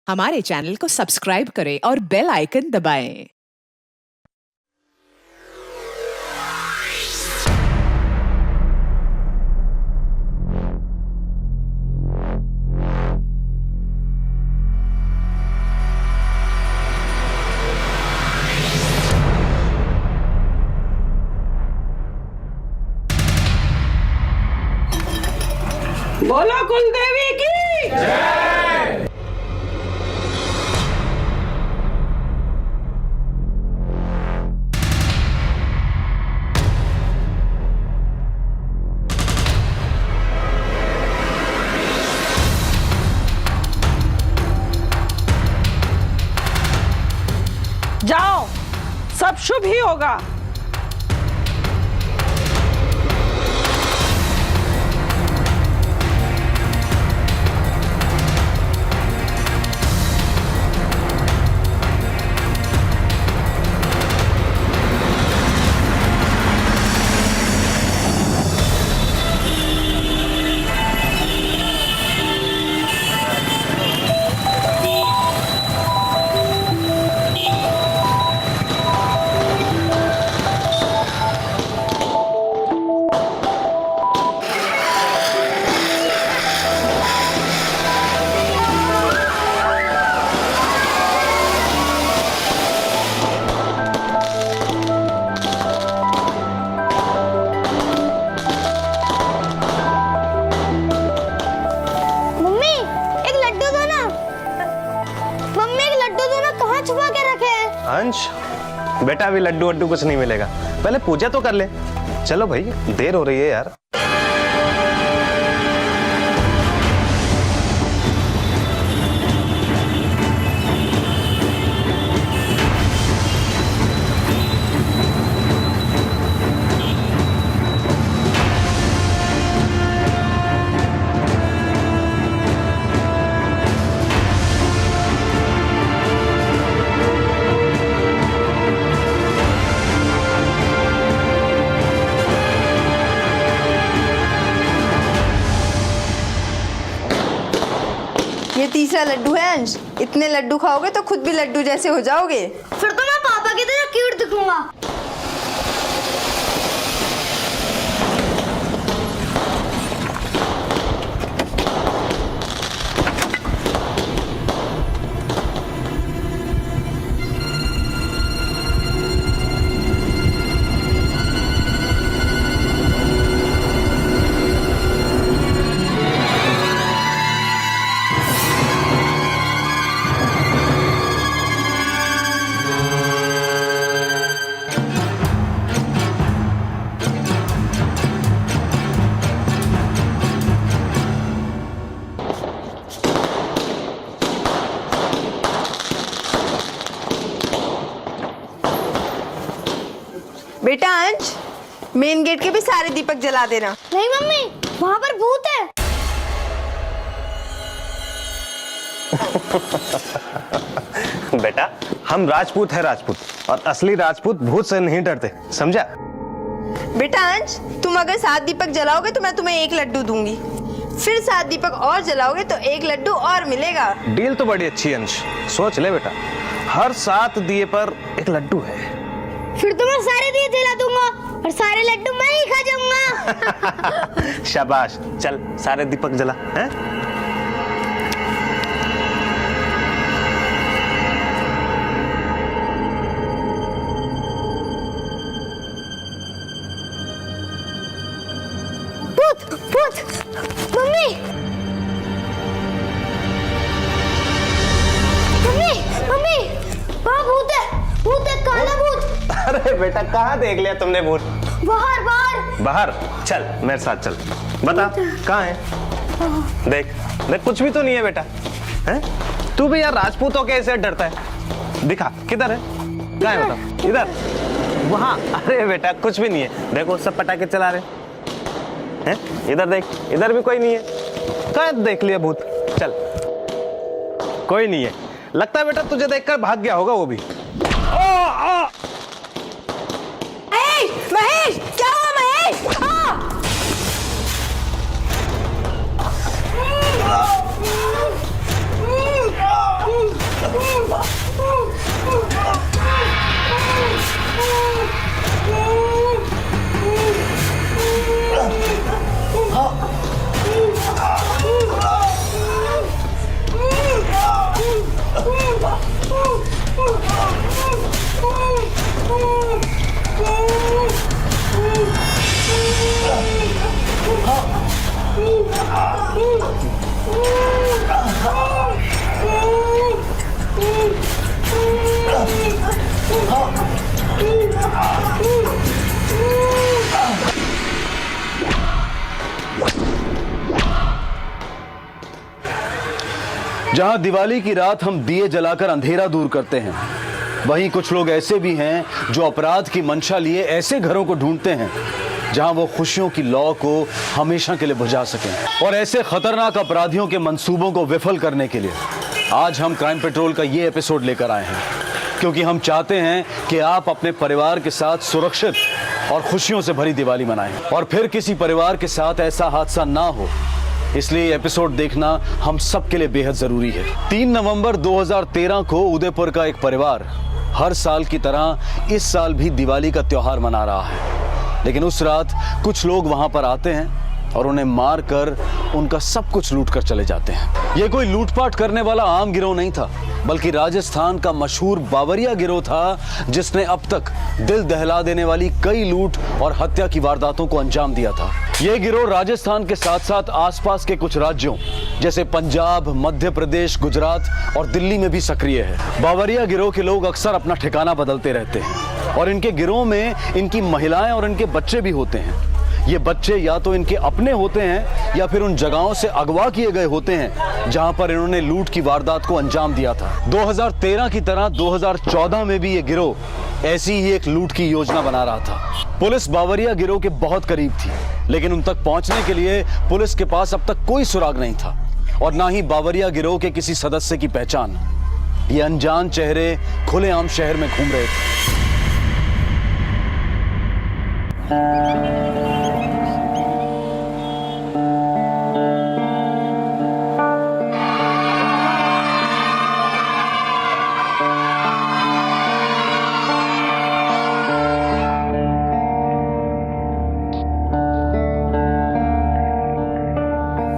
हमारे चैनल को सब्सक्राइब करें और बेल आइकन दबाएं। बोलो कुलदेवी की जय। जाओ, सब शुभ ही होगा। अंश बेटा, अभी लड्डू वड्डू कुछ नहीं मिलेगा, पहले पूजा तो कर ले। चलो भाई, देर हो रही है यार। ये तीसरा लड्डू है अंश। इतने लड्डू खाओगे तो खुद भी लड्डू जैसे हो जाओगे। फिर तो मैं पापा की तरह क्यूट दिखूंगा। बेटा अंश, मेन गेट के भी सारे दीपक जला देना। नहीं मम्मी, वहाँ पर भूत है। बेटा, हम राजपूत है राजपूत, और असली राजपूत भूत से नहीं डरते, समझा? बेटा अंश, तुम अगर 7 दीपक जलाओगे तो मैं तुम्हें 1 लड्डू दूंगी। फिर 7 दीपक और जलाओगे तो 1 लड्डू और मिलेगा। डील तो बड़ी अच्छी है अंश, सोच ले बेटा, हर 7 दिए पर 1 लड्डू है। फिर तो मैं सारे दिए जला दूंगा और सारे लड्डू मैं ही खा जाऊंगा। शाबाश, चल सारे दीपक जला हैं? भूत भूत मम्मी मम्मी मम्मी, वहाँ भूत है, काला भूत। अरे बेटा, कहाँ देख लिया तुमने भूत? बाहर बाहर बाहर? चल मेरे साथ चल, बता कहाँ है। देख देख, कुछ भी तो नहीं है बेटा। हैं? तू भी यार राजपूतों के ऐसे डरता है। दिखा किधर है, कहाँ है बताओ। इधर, वहाँ। अरे बेटा, कुछ भी नहीं है, देखो सब पटाखे चला रहे हैं। इधर देख, इधर भी कोई नहीं है। कहाँ देख लिया भूत? चल, कोई नहीं है। लगता है बेटा तुझे देखकर भाग गया होगा वो भी। महेश, क्या हुआ महेश? जहां दिवाली की रात हम दिए जलाकर अंधेरा दूर करते हैं, वहीं कुछ लोग ऐसे भी हैं जो अपराध की मंशा लिए ऐसे घरों को ढूंढते हैं जहां वो खुशियों की लौ को हमेशा के लिए बुझा सकें। और ऐसे खतरनाक अपराधियों के मंसूबों को विफल करने के लिए आज हम क्राइम पेट्रोल का ये एपिसोड लेकर आए हैं, क्योंकि हम चाहते हैं कि आप अपने परिवार के साथ सुरक्षित और खुशियों से भरी दिवाली मनाएं और फिर किसी परिवार के साथ ऐसा हादसा ना हो। इसलिए ये एपिसोड देखना हम सब के लिए बेहद जरूरी है। 3 नवंबर 2013 को उदयपुर का एक परिवार हर साल की तरह इस साल भी दिवाली का त्योहार मना रहा है, लेकिन उस रात कुछ लोग वहां पर आते हैं और उन्हें मार कर उनका सब कुछ लूट कर चले जाते हैं। ये कोई लूटपाट करने वाला आम गिरोह नहीं था, बल्कि राजस्थान का मशहूर बावरिया गिरोह था, जिसने अब तक दिल दहला देने वाली कई लूट और हत्या की वारदातों को अंजाम दिया था। ये गिरोह राजस्थान के साथ साथ आसपास के कुछ राज्यों जैसे पंजाब, मध्य प्रदेश, गुजरात और दिल्ली में भी सक्रिय है। बावरिया गिरोह के लोग अक्सर अपना ठिकाना बदलते रहते हैं और इनके गिरोह में इनकी महिलाएं और इनके बच्चे भी होते हैं। ये बच्चे या तो इनके अपने होते हैं या फिर उन जगहों से अगवा किए गए होते हैं जहां पर इन्होंने लूट की वारदात को अंजाम दिया था। 2013 की तरह 2014 में भी ये गिरोह ऐसी ही एक लूट की योजना बना रहा था। पुलिस बावरिया गिरोह के बहुत करीब थी, लेकिन उन तक पहुंचने के लिए पुलिस के पास अब तक कोई सुराग नहीं था और ना ही बावरिया गिरोह के किसी सदस्य की पहचान। ये अनजान चेहरे खुलेआम शहर में घूम रहे थे।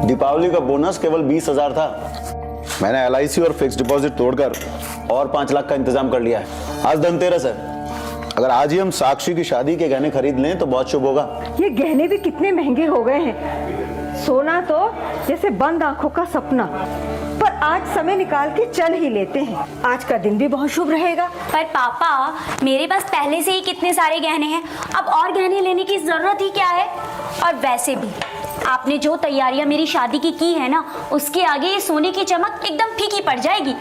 दीपावली का बोनस केवल 20,000 था। मैंने LIC और फिक्स डिपॉजिट तोड़कर और 5 लाख का इंतजाम कर लिया है। आज धनतेरस है, अगर आज ही हम साक्षी की शादी के गहने खरीद लें तो बहुत शुभ होगा। ये गहने भी कितने महंगे हो गए हैं। सोना तो जैसे बंद आंखों का सपना, पर आज समय निकाल के चल ही लेते हैं। आज का दिन भी बहुत शुभ रहेगा। पर पापा, मेरे पास पहले से ही कितने सारे गहने हैं, अब और गहने लेने की जरूरत ही क्या है। और वैसे भी आपने जो तैयारियां मेरी शादी की है ना, उसके आगे ये सोने की चमक एकदम फीकी पड़ जाएगी।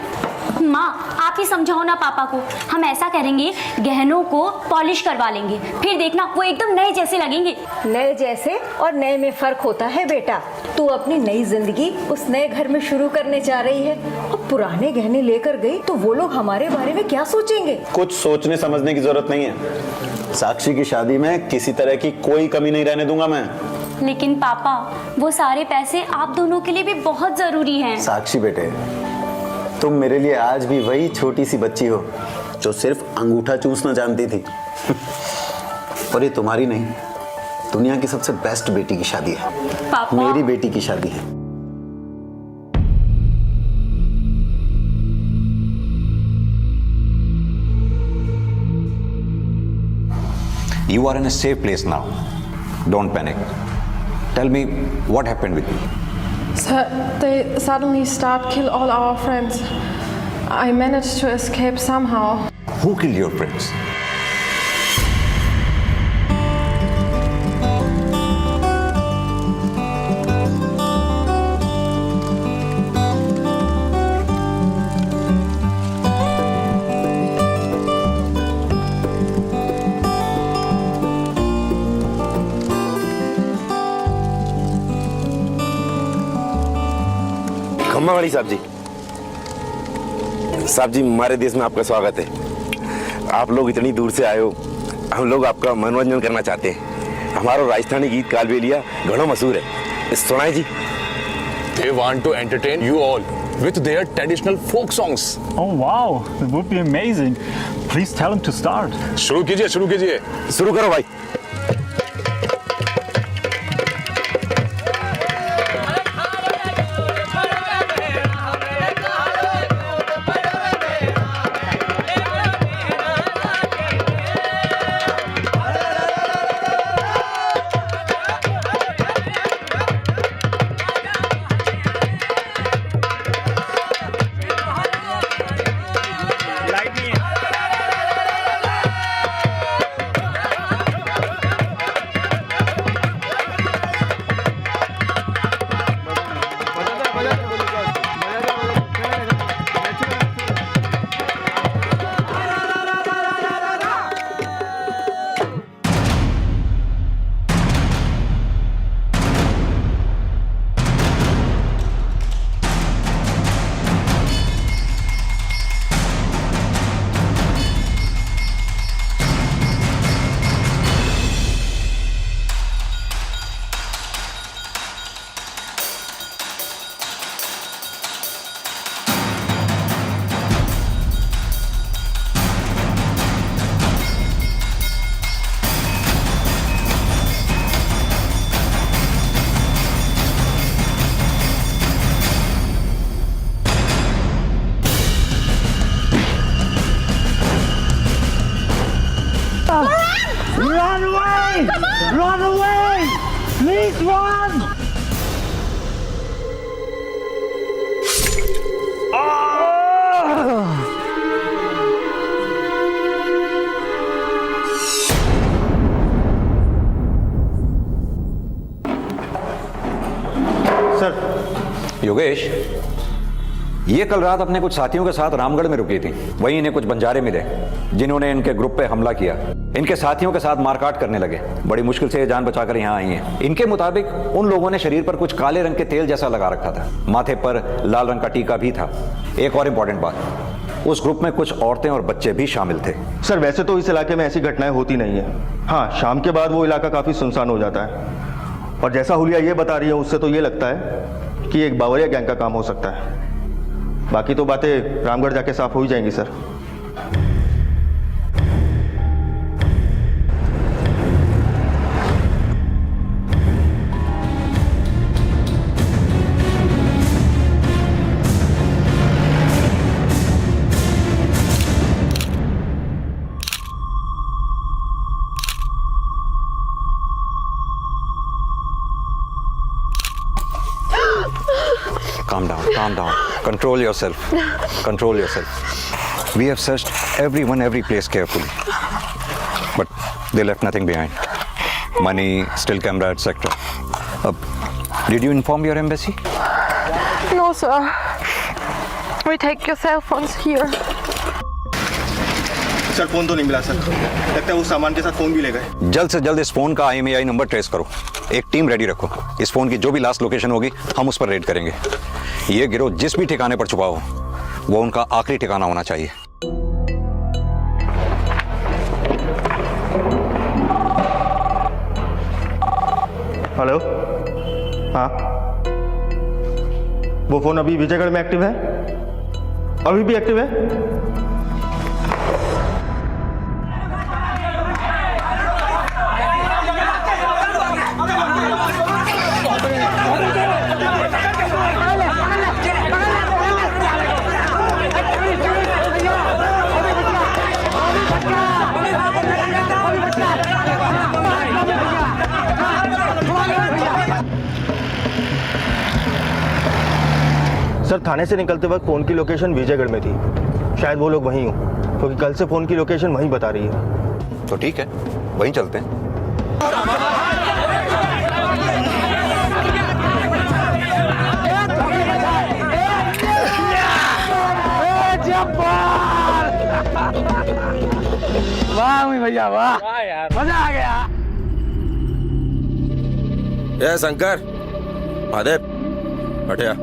माँ, आप ही समझाओ ना पापा को। हम ऐसा करेंगे, गहनों को पॉलिश करवा लेंगे, फिर देखना वो एकदम नए जैसे लगेंगे। नए जैसे और नए में फर्क होता है बेटा। तू अपनी नई जिंदगी उस नए घर में शुरू करने जा रही है और पुराने गहने लेकर गई तो वो लोग हमारे बारे में क्या सोचेंगे। कुछ सोचने समझने की जरूरत नहीं है। साक्षी की शादी में किसी तरह की कोई कमी नहीं रहने दूंगा मैं। लेकिन पापा, वो सारे पैसे आप दोनों के लिए भी बहुत जरूरी हैं। साक्षी बेटे, तुम मेरे लिए आज भी वही छोटी सी बच्ची हो जो सिर्फ अंगूठा चूसना जानती थी। और ये तुम्हारी नहीं, दुनिया की सबसे बेस्ट बेटी की शादी है। पापा, मेरी बेटी की शादी है। You are in a safe place now. Don't panic. Tell me what happened with you. Sir, they suddenly start kill all our friends. I managed to escape somehow. Who killed your friends? खम्मा वाली साहब जी, हमारे देश में आपका स्वागत है। आप लोग इतनी दूर से आए हो, हम लोग आपका मनोरंजन करना चाहते हैं। हमारा राजस्थानी गीत कालबेलिया घणो मशहूर है, सुनाए जी। They want to entertain you all with their traditional folk songs. Oh wow, that would be amazing. Please tell them to start. शुरू कीजिए। शुरू करो भाई। away! Run away! Please run! Sir Yogesh, ये कल रात अपने कुछ साथियों के साथ रामगढ़ में रुकी थी। वहीं इन्हें कुछ बंजारे मिले जिन्होंने इनके ग्रुप पे हमला किया। इनके साथियों के साथ मारकाट करने लगे। बड़ी मुश्किल से ये जान बचाकर यहाँ आई हैं। इनके मुताबिक उन लोगों ने शरीर पर कुछ काले रंग के तेल जैसा लगा रखा था। माथे पर लाल रंग का टीका भी था। एक और इम्पोर्टेंट बात, उस ग्रुप में कुछ औरतें और बच्चे भी शामिल थे। सर वैसे तो इस इलाके में ऐसी घटनाएं होती नहीं है। हाँ, शाम के बाद वो इलाका काफी सुनसान हो जाता है। और जैसा हुलिया ये बता रही है उससे तो ये लगता है कि एक बावरिया गैंग का काम हो सकता है। बाकी तो बातें रामगढ़ जाके साफ हो ही जाएंगी sir. Calm down. Control yourself. Control yourself. We have searched every place carefully. But they left nothing behind. Money, still camera, etc. Did you inform your embassy? No, sir. We take your cell phones here. Sir phone तो नहीं मिला sir. लगता है वो सामान के साथ phone भी ले गए। जल्द से जल्द इस फोन का IMEI नंबर ट्रेस करो। एक टीम रेडी रखो। इस फोन की जो भी लास्ट लोकेशन होगी हम उस पर रेड करेंगे। ये गिरोह जिस भी ठिकाने पर छुपा हो वो उनका आखिरी ठिकाना होना चाहिए। हेलो, हाँ, वो फोन अभी विजयगढ़ में एक्टिव है? अभी भी एक्टिव है? सर थाने से निकलते वक्त फोन की लोकेशन विजयगढ़ में थी। शायद वो लोग वहीं हो, क्योंकि कल से फोन की लोकेशन वहीं बता रही है। तो ठीक है, वहीं चलते हैं। वाह भैया वाह, मजा आ गया। ए शंकर, महादेव, हटिया।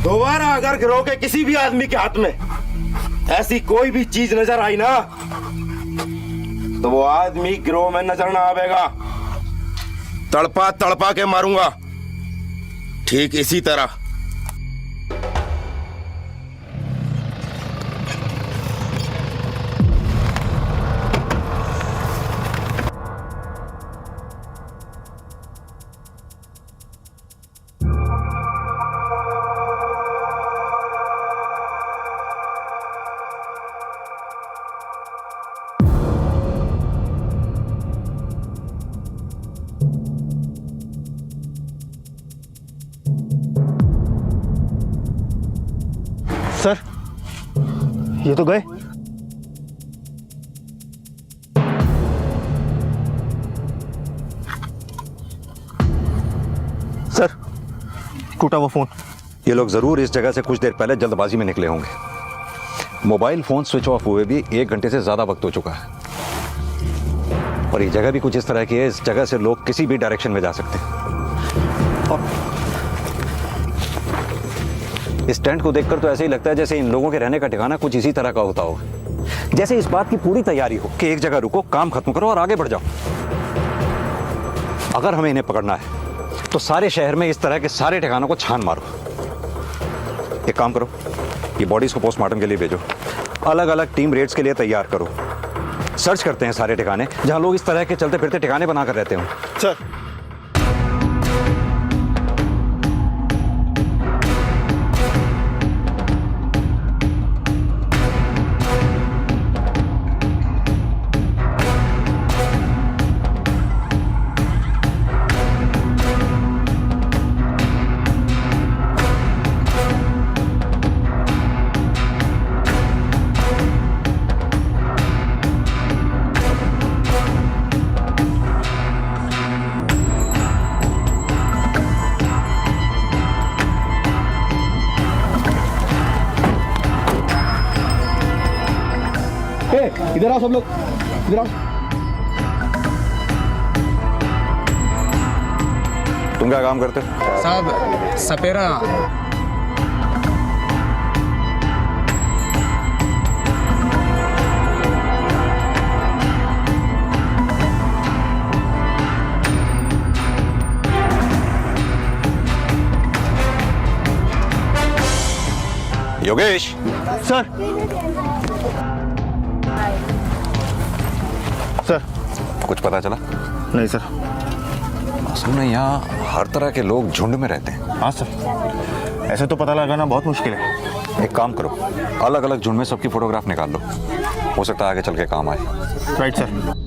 दोबारा अगर गिरोह के किसी भी आदमी के हाथ में ऐसी कोई भी चीज नजर आई ना तो वो आदमी गिरोह में नजर ना आवेगा। तड़पा तड़पा के मारूंगा, ठीक इसी तरह। सर ये तो गए। सर टूटा वो फोन। ये लोग जरूर इस जगह से कुछ देर पहले जल्दबाजी में निकले होंगे। मोबाइल फोन स्विच ऑफ हुए भी 1 घंटे से ज्यादा वक्त हो चुका है और ये जगह भी कुछ इस तरह की है, इस जगह से लोग किसी भी डायरेक्शन में जा सकते हैं। और इस टेंट को देखकर तो ऐसे ही लगता है जैसे इन लोगों के रहने का ठिकाना कुछ इसी तरह का होता होगा। जैसे इस बात की पूरी तैयारी हो कि एक जगह रुको, काम खत्म करो और आगे बढ़ जाओ। अगर हमें इन्हें पकड़ना है तो सारे शहर में इस तरह के सारे ठिकानों को छान मारो। एक काम करो, ये बॉडीज को पोस्टमार्टम के लिए भेजो, अलग अलग टीम रेड्स के लिए तैयार करो। सर्च करते हैं सारे ठिकाने जहां लोग इस तरह के चलते फिरते ठिकाने बनाकर रहते हो। सर। इधर आओ सब लोग, इधर आओ। तुम क्या काम करते हो? साहब सपेरा। योगेश। सर। सर कुछ पता चला? नहीं सर। असल में यहाँ हर तरह के लोग झुंड में रहते हैं। हाँ सर, ऐसे तो पता लगाना बहुत मुश्किल है। एक काम करो, अलग अलग झुंड में सबकी फोटोग्राफ निकाल लो, हो सकता है आगे चल के काम आए। Right sir.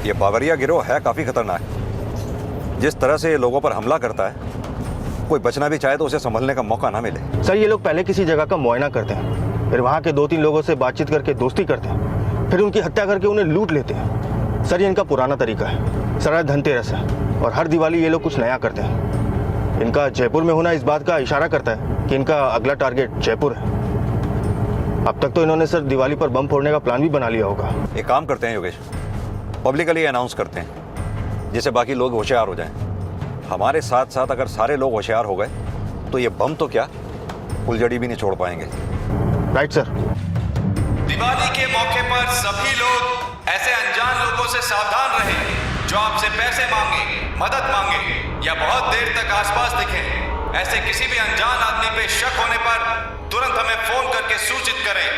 ये बावरिया गिरोह है काफी खतरनाक। जिस तरह से ये लोगों पर हमला करता है, कोई बचना भी चाहे तो उसे संभलने का मौका ना मिले। सर ये लोग पहले किसी जगह का मुआयना करते हैं, फिर वहाँ के 2-3 लोगों से बातचीत करके दोस्ती करते हैं, फिर उनकी हत्या करके उन्हें लूट लेते हैं। सर ये इनका पुराना तरीका है। सर आज धनतेरस है और हर दिवाली ये लोग कुछ नया करते हैं। इनका जयपुर में होना इस बात का इशारा करता है कि इनका अगला टारगेट जयपुर है। अब तक तो इन्होंने सर दिवाली पर बम फोड़ने का प्लान भी बना लिया होगा। एक काम करते हैं योगेश, पब्लिकली अनाउंस करते हैं जिससे बाकी लोग होशियार हो जाएं। हमारे साथ साथ अगर सारे लोग होशियार हो गए तो ये बम तो क्या फुलझड़ी भी नहीं छोड़ पाएंगे। Right sir. दिवाली के मौके पर सभी लोग ऐसे अनजान लोगों से सावधान रहें जो आपसे पैसे मांगे, मदद मांगे या बहुत देर तक आसपास दिखें। ऐसे किसी भी अनजान आदमी पे शक होने पर तुरंत हमें फोन करके सूचित करें।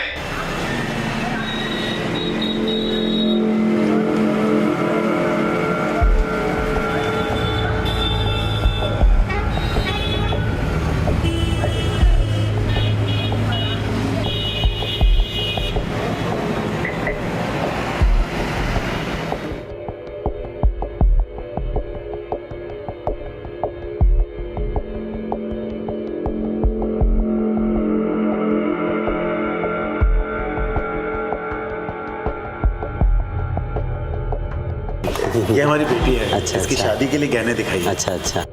ये हमारी बेटी है। अच्छा, इसकी शादी के लिए गहने दिखाइए। अच्छा अच्छा।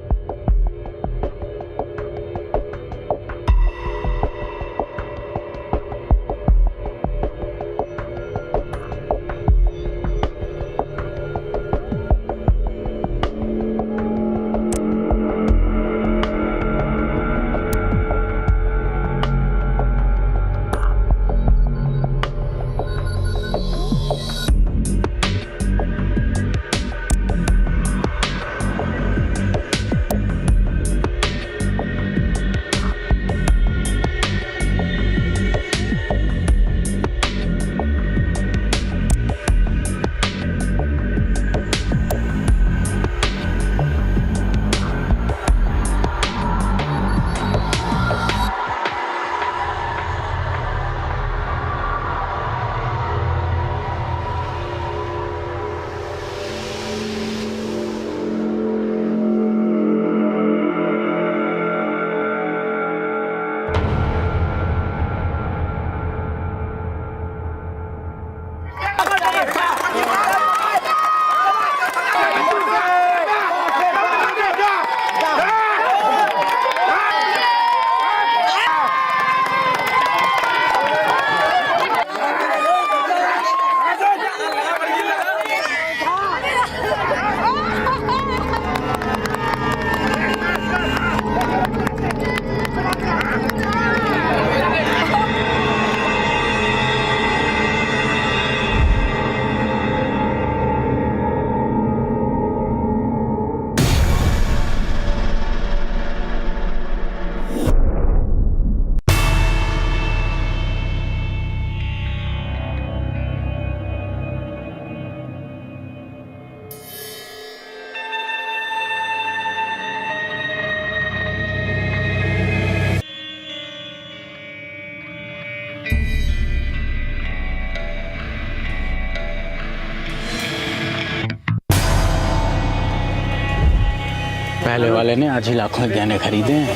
पहले वाले ने आज ही लाखों के गहने खरीदे हैं।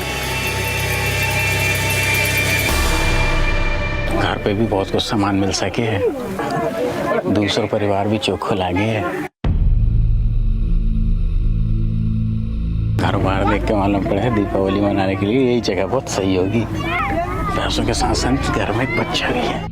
घर पे भी बहुत कुछ सामान मिल सके है, दूसरा परिवार भी चोखो लागे है। घर बार देख के मालूम पड़ा है दीपावली मनाने के लिए यही जगह बहुत सही होगी। पैसों के साथ साथ घर में एक बच्चा भी है।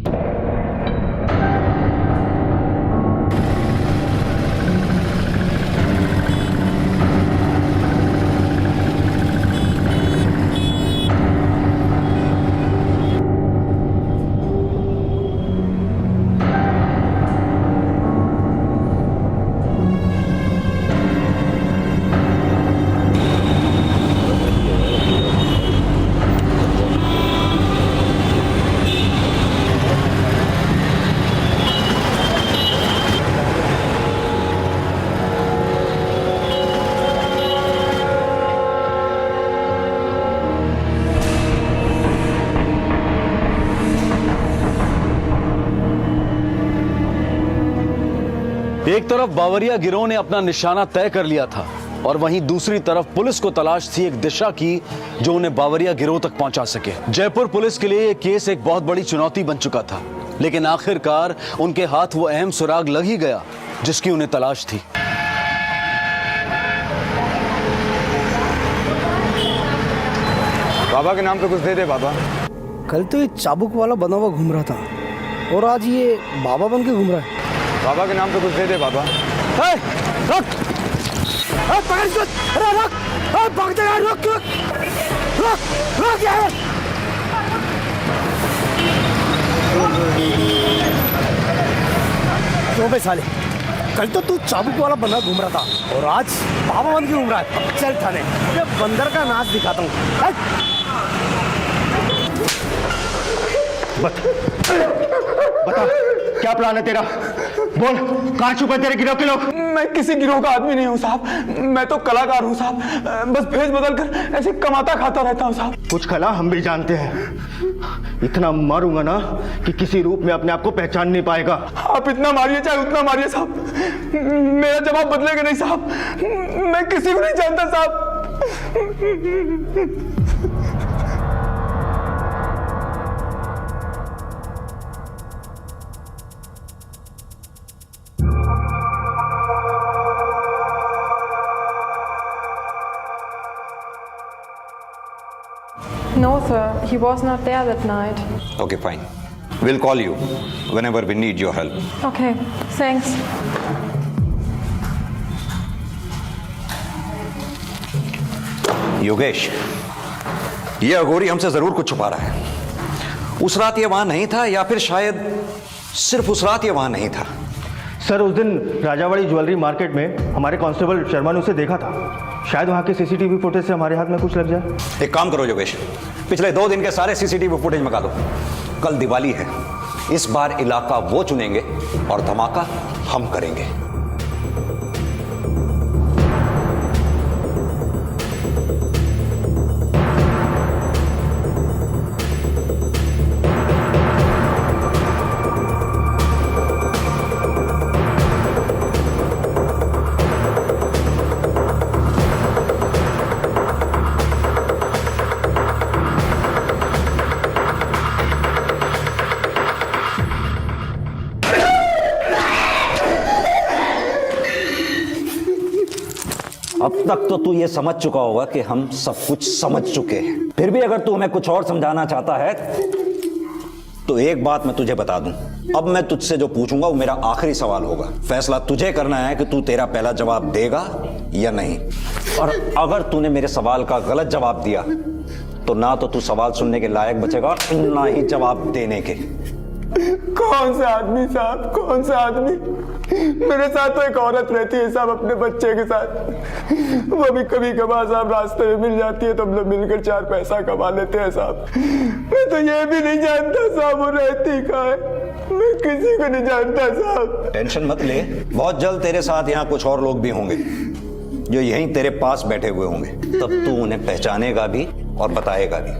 एक तरफ बावरिया गिरोह ने अपना निशाना तय कर लिया था और वहीं दूसरी तरफ पुलिस को तलाश थी एक दिशा की जो उन्हें बावरिया गिरोह तक पहुंचा सके। जयपुर पुलिस के लिए यह केस एक बहुत बड़ी चुनौती बन चुका था, लेकिन आखिरकार उनके हाथ वो अहम सुराग लग ही गया जिसकी उन्हें तलाश थी। बाबा के नाम पे कुछ दे दे बाबा। कल तो ये चाबुक वाला बना हुआ घूम रहा था और आज ये बाबा बन के घूम रहा है। बाबा के नाम पे कुछ दे दे बाबा। रख! पकड़ इसको! अरे रख! भाग जा यार! रख यार! तो बे साले, कल तो तू चाबुक वाला बंदा घूम रहा था और आज बाबा बन के घूम रहा है। चल थाने, ये बंदर का नाच दिखाता हूँ। बता क्या प्लान है तेरा? बोल, कहाँ छुपे तेरे गिरोह के लोग? मैं किसी गिरोह का आदमी नहीं हूँ साहब, मैं तो कलाकार हूँ साहब। बस भेज बदल कर ऐसे कमाता खाता रहता हूँ साहब। कुछ कला हम भी जानते हैं। इतना मारूंगा ना कि किसी रूप में अपने आप को पहचान नहीं पाएगा। आप इतना मारिए चाहे उतना मारिए साहब, मेरा जवाब बदलेगा नहीं साहब। मैं किसी को नहीं जानता साहब। No, sir. He was not there that night. Okay, fine. We'll call you whenever we need your help. Okay, thanks. Yogesh, ये अघोरी हमसे जरूर कुछ छुपा रहा है। उस रात ये वहां नहीं था या फिर शायद सिर्फ उस रात ये वहां नहीं था। सर, उस दिन राजावाड़ी ज्वेलरी मार्केट में हमारे कांस्टेबल शर्मा ने उसे देखा था। शायद वहां के सीसीटीवी फुटेज से हमारे हाथ में कुछ लग जाए। एक काम करो योगेश, पिछले 2 दिन के सारे सीसीटीवी फुटेज मंगा दो। कल दिवाली है, इस बार इलाका वो चुनेंगे और धमाका हम करेंगे। अब तक तो तू ये समझ चुका होगा कि हम सब कुछ समझ चुके हैं। फिर भी अगर तू हमें कुछ और समझाना चाहता है तो एक बात मैं तुझे बता दूं, अब मैं तुझसे जो पूछूंगा वो मेरा आखिरी सवाल होगा। फैसला तुझे करना है कि तू तेरा पहला जवाब देगा या नहीं। और अगर तूने मेरे सवाल का गलत जवाब दिया तो ना तो तू सवाल सुनने के लायक बचेगा और ना ही जवाब देने के। कौन सा आदमी साहब, कौन सा आदमी? मेरे साथ तो एक औरत रहती है साहब, अपने बच्चे के साथ। वो भी कभी कभार साहब रास्ते में मिल जाती है तो हम लोग मिलकर 4 पैसा कमा लेते हैं साहब। मैं तो ये भी नहीं जानता साहब वो रहती कहाँ है। मैं किसी को नहीं जानता साहब। टेंशन मत ले, बहुत जल्द तेरे साथ यहाँ कुछ और लोग भी होंगे जो यहीं तेरे पास बैठे हुए होंगे। तब तू उन्हें पहचानेगा भी और बताएगा भी।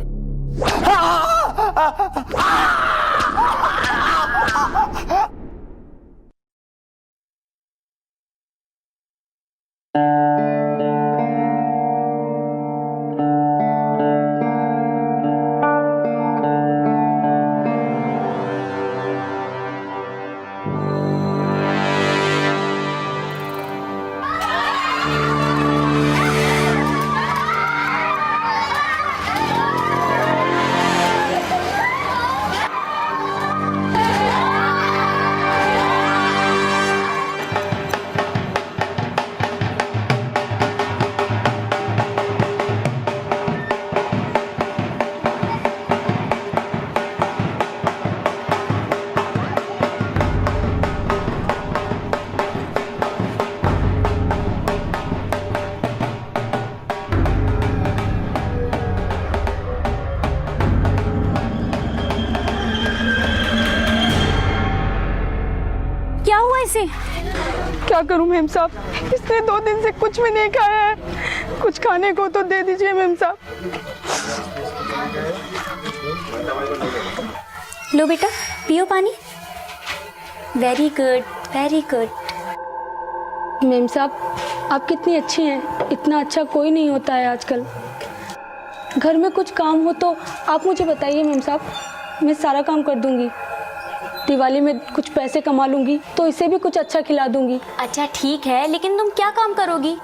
पानी। क्या करूं मेम साहब, इसने 2 दिन से कुछ भी नहीं खाया है। कुछ खाने को तो दे दीजिए मेम साहब। लो बेटा, पियो पानी। Very good, very good. Ma'am साहब, आप कितनी अच्छी हैं। इतना अच्छा कोई नहीं होता है आजकल। घर में कुछ काम हो तो आप मुझे बताइए मेम साहब, मैं सारा काम कर दूंगी। दिवाली में कुछ पैसे कमा लूंगी तो इसे भी कुछ अच्छा खिला दूंगी। अच्छा ठीक है, लेकिन तुम क्या काम करोगी?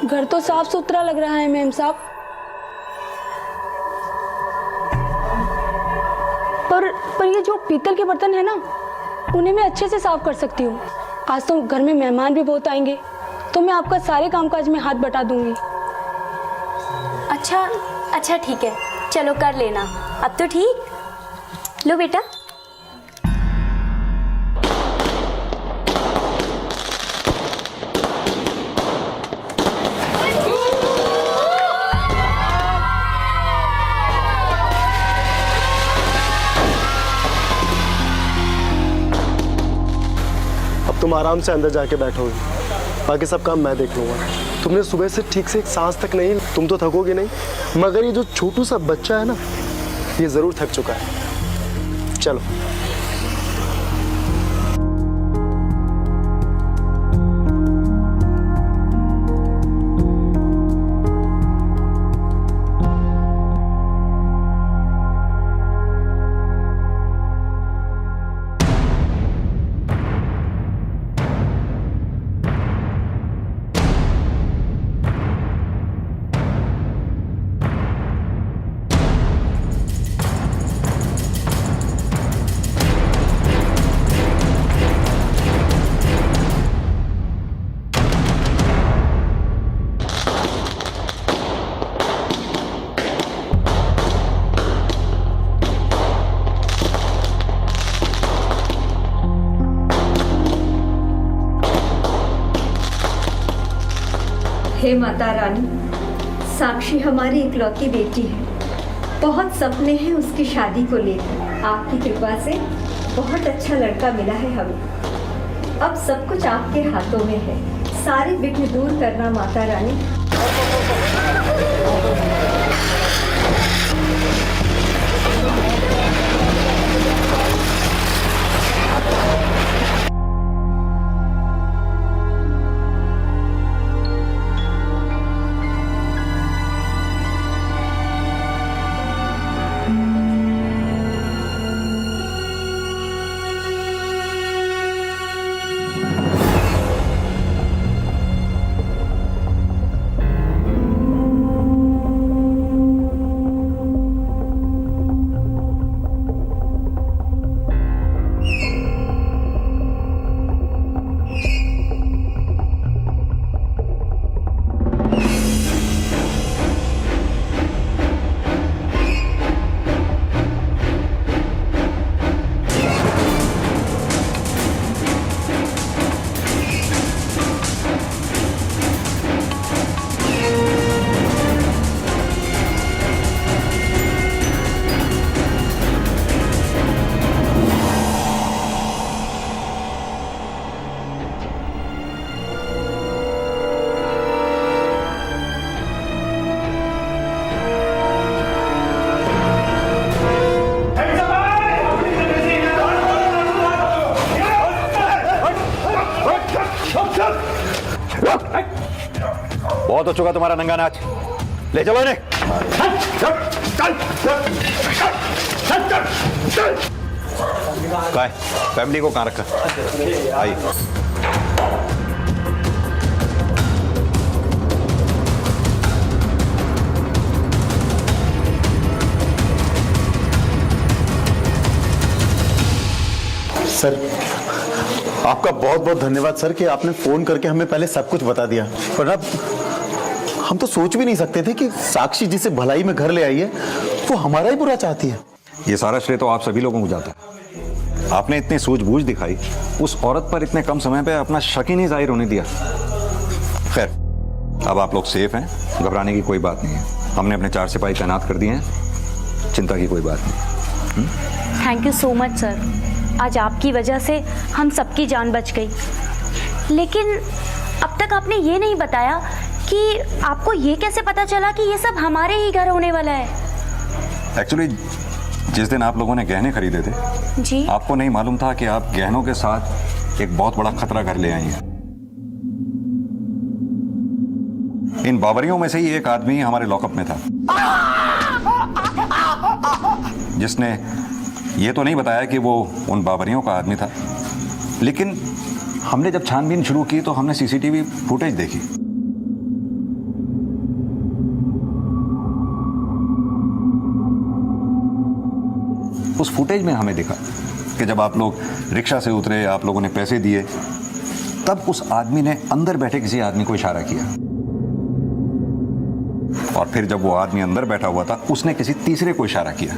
घर तो साफ सुथरा लग रहा है मेम साहब, पर ये जो पीतल के बर्तन है ना, उन्हें मैं अच्छे से साफ कर सकती हूँ। आज तो घर में मेहमान भी बहुत आएंगे, तो मैं आपका सारे कामकाज में हाथ बटा दूंगी। अच्छा ठीक है, चलो कर लेना। अब तो ठीक। लो बेटा। तुम आराम से अंदर जाके बैठोगे, बाकी सब काम मैं देख लूंगा। तुमने सुबह से ठीक से एक सांस तक नहीं, तुम तो थकोगे नहीं, मगर ये जो छोटू सा बच्चा है ना, ये जरूर थक चुका है। चलो। हे माता रानी, साक्षी हमारी इकलौती बेटी है। बहुत सपने हैं उसकी शादी को लेकर। आपकी कृपा से बहुत अच्छा लड़का मिला है हमें। अब सब कुछ आपके हाथों में है। सारे विघ्न दूर करना माता रानी। बहुत हो चुका तुम्हारा नंगा नाच, ले चलो इन्हें। कहाँ है? फैमिली को कहाँ रखा? आइए। सर, आपका बहुत बहुत धन्यवाद सर कि आपने फोन करके हमें पहले सब कुछ बता दिया। पर अब हम तो सोच भी नहीं सकते थे कि साक्षी जिसे भलाई में घर ले आई है वो हमारा ही बुरा चाहती है। ये सारा श्रेय तो आप सभी लोगों को जाता है। आपने इतनी सूझबूझ दिखाई, उस औरत पर इतने कम समय पे अपना शक ही नहीं जाहिर होने दिया। खैर, अब आप लोग सेफ हैं, घबराने की कोई बात नहीं है। हमने अपने 4 सिपाही तैनात कर दिए हैं, चिंता की कोई बात नहीं। Thank you so much sir. आज आपकी वजह से हम सबकी जान बच गई। लेकिन अब तक आपने ये नहीं बताया कि आपको ये कैसे पता चला कि ये सब हमारे ही घर होने वाला है। एक्चुअली जिस दिन आप लोगों ने गहने खरीदे थे जी, आपको नहीं मालूम था कि आप गहनों के साथ एक बहुत बड़ा खतरा घर ले आई हैं। इन बावरियों में से ही एक आदमी हमारे लॉकअप में था, जिसने ये तो नहीं बताया कि वो उन बावरियों का आदमी था। लेकिन हमने जब छानबीन शुरू की तो हमने सीसीटीवी फुटेज देखी। उस फुटेज में हमें दिखा कि जब आप लोग रिक्शा से उतरे, आप लोगों ने पैसे दिए, तब उस आदमी ने अंदर बैठे किसी आदमी को इशारा किया, और फिर जब वो आदमी अंदर बैठा हुआ था उसने किसी तीसरे को इशारा किया।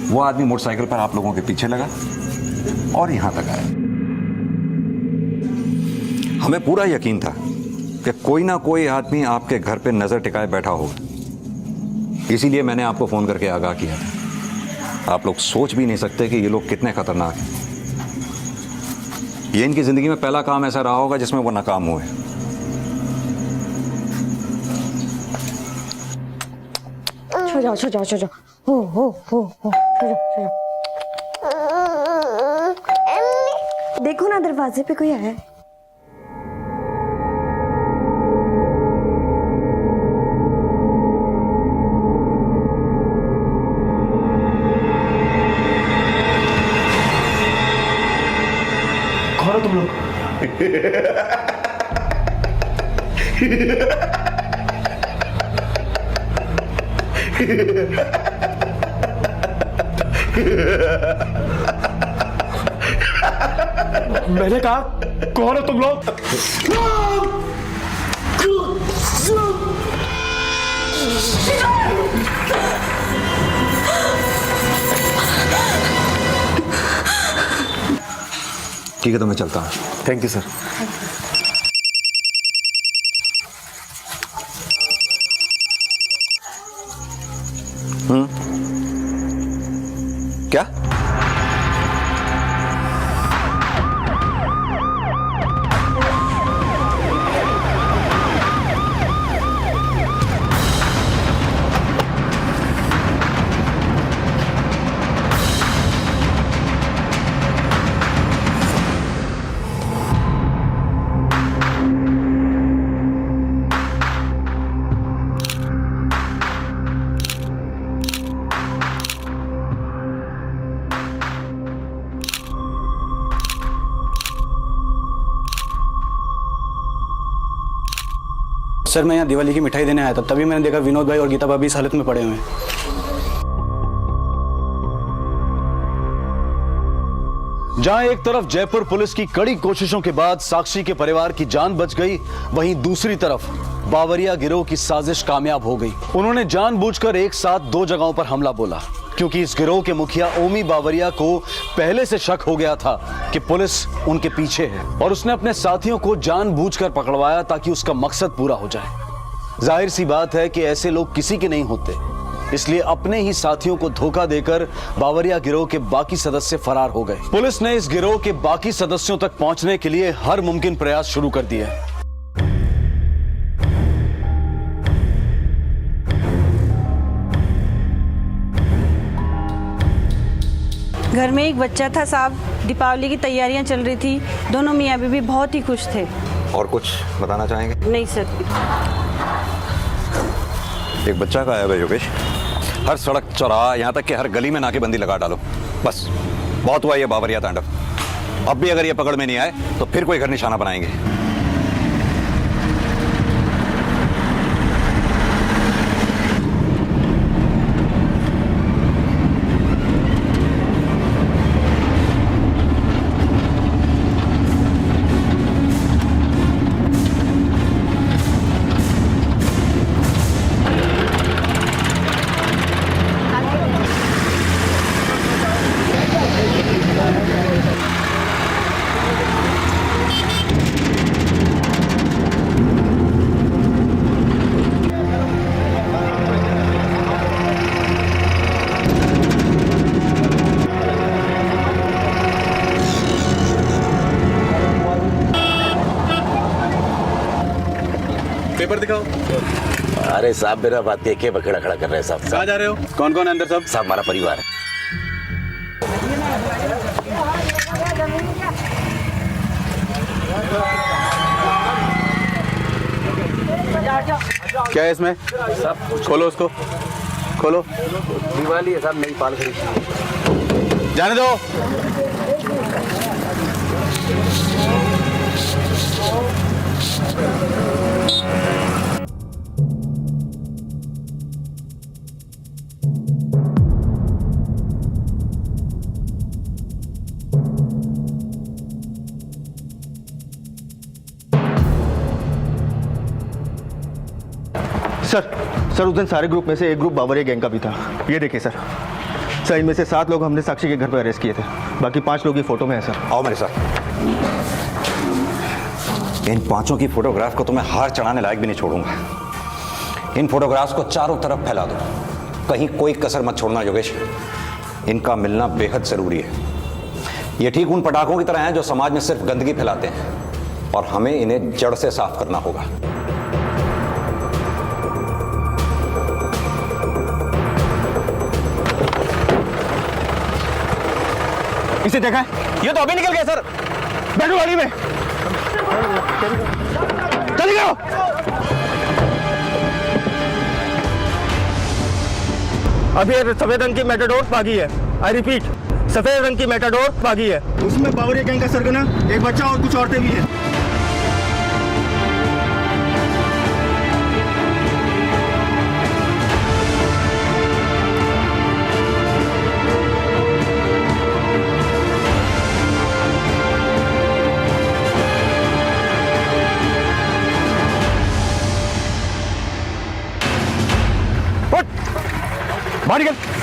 वो आदमी मोटरसाइकिल पर आप लोगों के पीछे लगा और यहां तक आया। हमें पूरा यकीन था कि कोई ना कोई आदमी आपके घर पे नजर टिकाए बैठा होगा, इसीलिए मैंने आपको फोन करके आगाह किया था। आप लोग सोच भी नहीं सकते कि ये लोग कितने खतरनाक हैं। ये इनकी जिंदगी में पहला काम ऐसा रहा होगा जिसमें वो नाकाम हुए। छो जाओ हो देखो ना, दरवाजे पे कोई आया है। कौन हो तुम लोग? मैंने कहा कौन हो तुम लोग? ठीक है तो मैं चलता हूँ। Thank you sir. क्या? सर मैं यहाँ दिवाली की मिठाई देने आया था, तभी मैंने देखा विनोद भाई और गीता भाभी इस हालत में पड़े हुए हैं। जहां एक तरफ जयपुर पुलिस की कड़ी कोशिशों के बाद साक्षी के परिवार की जान बच गई, वहीं दूसरी तरफ बावरिया गिरोह की साजिश कामयाब हो गई। उन्होंने जानबूझकर एक साथ दो जगहों पर हमला बोला, क्योंकि इस गिरोह के मुखिया ओमी बावरिया को पहले से शक हो गया था कि पुलिस उनके पीछे है, और उसने अपने साथियों को जानबूझकर पकड़वाया ताकि उसका मकसद पूरा हो जाए। जाहिर सी बात है कि ऐसे लोग किसी के नहीं होते, इसलिए अपने ही साथियों को धोखा देकर बावरिया गिरोह के बाकी सदस्य फरार हो गए। पुलिस ने इस गिरोह के बाकी सदस्यों तक पहुंचने के लिए हर मुमकिन प्रयास शुरू कर दिए। घर में एक बच्चा था साहब, दीपावली की तैयारियां चल रही थी, दोनों मियाँ बीवी बहुत ही खुश थे। और कुछ बताना चाहेंगे? नहीं सर। एक बच्चा गायब है योगेश। हर सड़क चौराहा, यहाँ तक कि हर गली में नाकेबंदी लगा डालो। बस बहुत हुआ ये बावरिया तांडव। अब भी अगर ये पकड़ में नहीं आए तो फिर कोई घर निशाना बनाएंगे। दिखाओ। अरे साहब मेरा बात देखे बखेड़ा खड़ा कर रहे हैं साहब। कहाँ जा रहे हो? कौन कौन है अंदर? सब साहब हमारा परिवार है। क्या है इसमें? खोलो उसको, खोलो। दिवाली है साहब, नई पाल खरीदी। जाने दो। सर उस दिन सारे ग्रुप में से एक ग्रुप बावरिया गैंग का भी था। ये देखिए सर, इनमें से 7 लोग हमने साक्षी के घर पर अरेस्ट किए थे, बाकी 5 लोग ये फोटो में है सर। आओ मेरे साथ। इन 5 की फोटोग्राफ को तो मैं हार चढ़ाने लायक भी नहीं छोड़ूंगा। इन फोटोग्राफ्स को चारों तरफ फैला दो, कहीं कोई कसर मत छोड़ना योगेश। इनका मिलना बेहद जरूरी है। ये ठीक उन पटाखों की तरह हैं जो समाज में सिर्फ गंदगी फैलाते हैं, और हमें इन्हें जड़ से साफ करना होगा। इसे देखा है? ये तो अभी निकल गया सर, बैठो गाड़ी में, चले जाओ। अभी सफेद रंग की मैटाडोर भागी है। आई रिपीट, सफेद रंग की मैटाडोर भागी है। उसमें बावरिया गैंग का सरगना, एक बच्चा और कुछ औरतें भी हैं।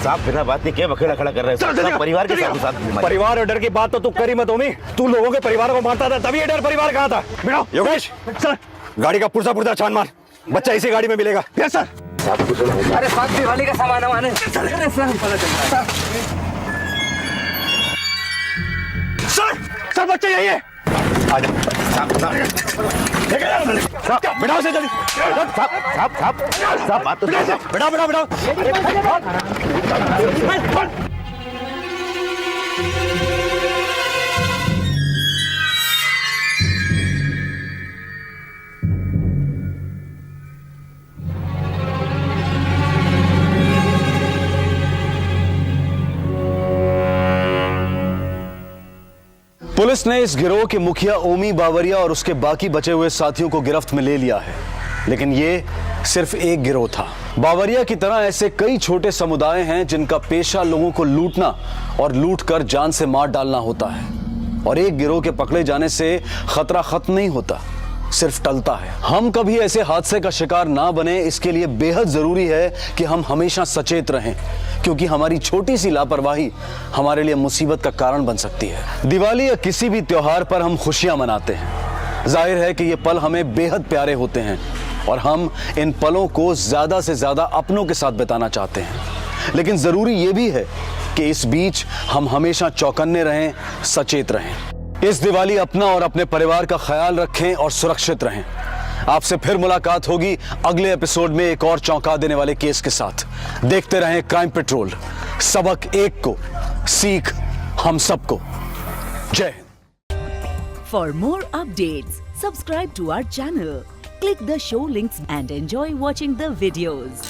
साहब बिना बात नहीं क्या बखेड़ा खड़ा कर रहे हैं? परिवार के साथ परिवार और डर की बात तो तू करी मत ओमी। तू लोगों के परिवार को मारता था, तभी ये डर परिवार कहाँ था? बिठाओ योगेश। सर गाड़ी का पुर्जा छान मार, बच्चा इसी गाड़ी में मिलेगा। Yes sir. अरे साहब दिवाली का सामान है। सर बच्चा यही है। बिठाओ से जल्दी। साहब बात तो बिठाओ। पुलिस ने इस गिरोह के मुखिया ओमी बावरिया और उसके बाकी बचे हुए साथियों को गिरफ्त में ले लिया है, लेकिन ये सिर्फ एक गिरोह था। बावरिया की तरह ऐसे कई छोटे समुदाय हैं जिनका पेशा लोगों को लूटना और लूटकर जान से मार डालना होता है, और एक गिरोह के पकड़े जाने से खतरा खत्म नहीं होता, सिर्फ टलता है। हम कभी ऐसे हादसे का शिकार ना बने, इसके लिए बेहद जरूरी है कि हम हमेशा सचेत रहें, क्योंकि हमारी छोटी सी लापरवाही हमारे लिए मुसीबत का कारण बन सकती है। दिवाली या किसी भी त्योहार पर हम खुशियां मनाते हैं। जाहिर है कि ये पल हमें बेहद प्यारे होते हैं, और हम इन पलों को ज्यादा से ज्यादा अपनों के साथ बिताना चाहते हैं। लेकिन जरूरी ये भी है कि इस बीच हम हमेशा चौकन्ने रहें, सचेत रहें। इस दिवाली अपना और अपने परिवार का ख्याल रखें और सुरक्षित रहें। आपसे फिर मुलाकात होगी अगले एपिसोड में एक और चौंका देने वाले केस के साथ। देखते रहें क्राइम पेट्रोल, सबक एक को, सीख हम सबको। जय Hind. For more updates, subscribe to our channel, click the show links and enjoy watching the videos.